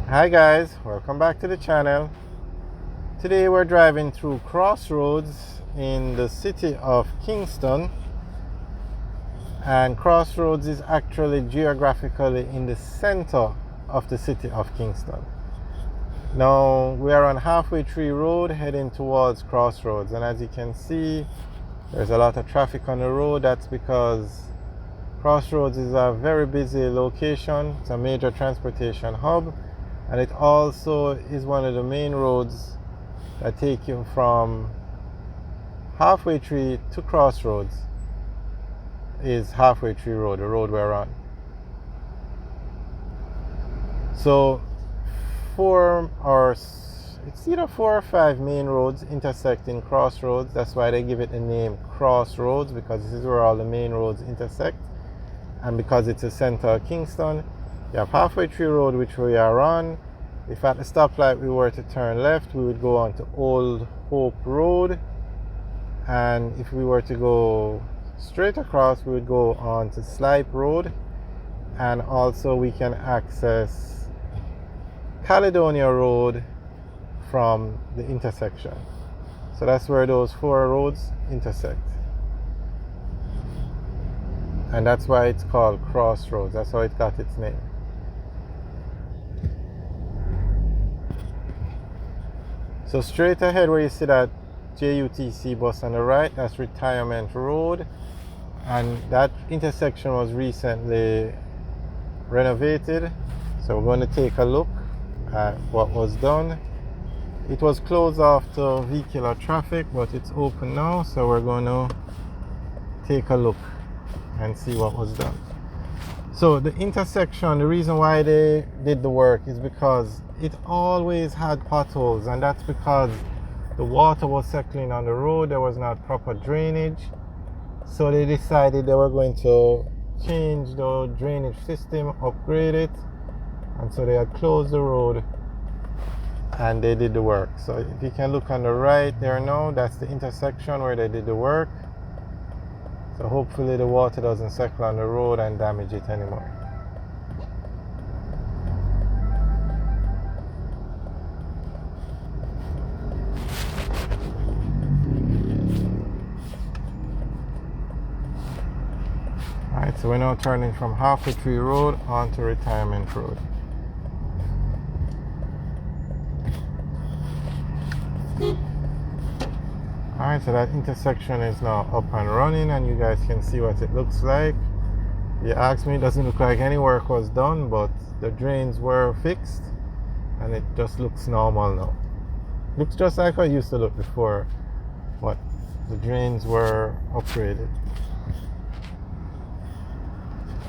Hi guys, welcome back to the channel. Today we're driving through Cross Roads in the city of Kingston, and Cross Roads is actually geographically in the center of the city of Kingston. Now we are on Halfway Tree Road heading towards Cross Roads, and as you can see there's a lot of traffic on the road. That's because Cross Roads is a very busy location. It's a major transportation hub, and it also is one of the main roads that take you from Halfway Tree to Cross Roads. Is Halfway Tree Road, the road we're on. So it's either 4 or 5 main roads intersect in Cross Roads. That's why they give it the name Cross Roads, because this is where all the main roads intersect. And because it's the center of Kingston, you have Halfway Tree Road, which we are on. If at the stoplight we were to turn left, we would go on to Old Hope Road. And if we were to go straight across, we would go on to Slipe Road. And also we can access Caledonia Road from the intersection. So that's where those 4 roads intersect. And that's why it's called Cross Roads. That's how it got its name. So straight ahead where you see that JUTC bus on the right, that's Retirement Road. And that intersection was recently renovated. So we're going to take a look at what was done. It was closed off to vehicular traffic, but it's open now. So we're going to take a look and see what was done. So the intersection, the reason why they did the work is because it always had potholes, and that's because the water was settling on the road. There was not proper drainage. So they decided they were going to change the drainage system, upgrade it, and so they had closed the road and they did the work. So if you can look on the right there now, that's the intersection where they did the work. So hopefully the water doesn't settle on the road and damage it anymore. Alright, so we're now turning from Halfway Tree Road onto Retirement Road. Alright, so that intersection is now up and running, and you guys can see what it looks like. If you ask me, it doesn't look like any work was done, but the drains were fixed and it just looks normal now. Looks just like it used to look before, but the drains were upgraded.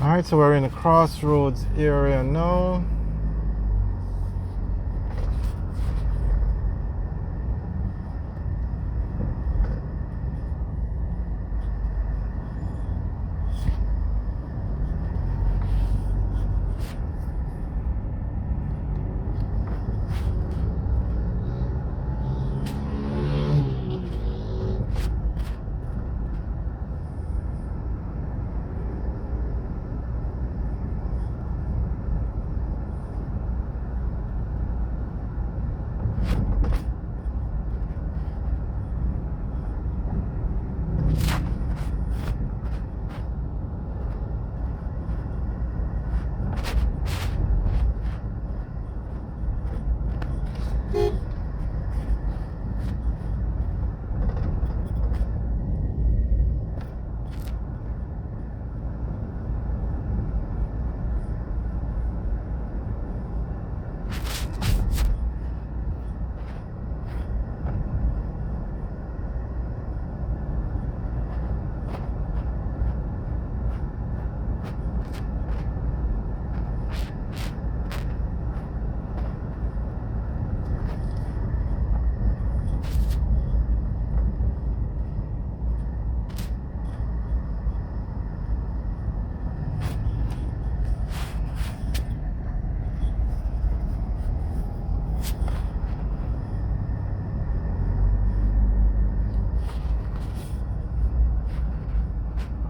Alright, so we're in the Crossroads area now.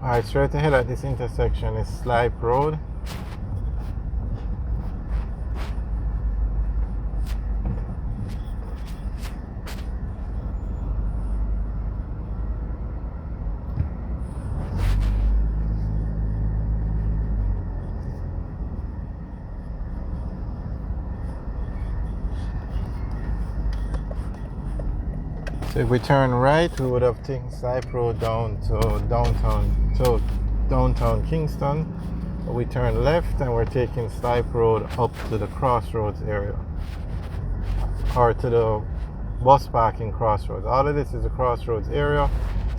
Alright, straight ahead at this intersection is Slipe Road. So if we turn right, we would have taken Snipe Road down to downtown Kingston. But we turn left and we're taking Snipe Road up to the Cross Roads area, or to the bus parking Crossroads. All of this is the Crossroads area,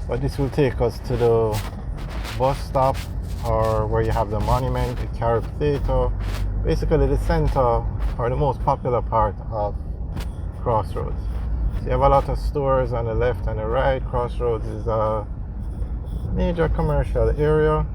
but this will take us to the bus stop, or where you have the monument, the Carib Theatre, basically the center or the most popular part of Crossroads. So you have a lot of stores on the left and the right. Crossroads is a major commercial area.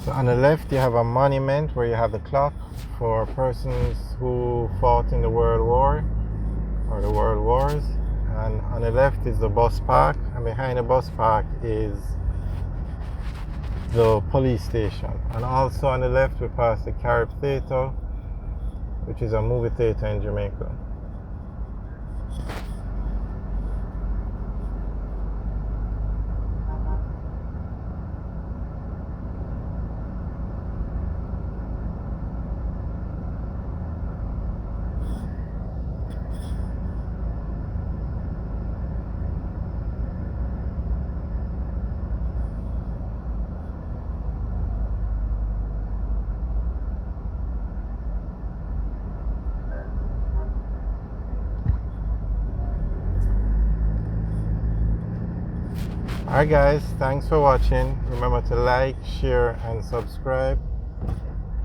So on the left you have a monument where you have the clock for persons who fought in the World War or the World Wars. And on the left is the bus park, and behind the bus park is the police station. And also on the left we pass the Carib Theatre, which is a movie theatre in Jamaica. Alright guys, thanks for watching. Remember to like, share and subscribe.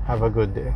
Have a good day.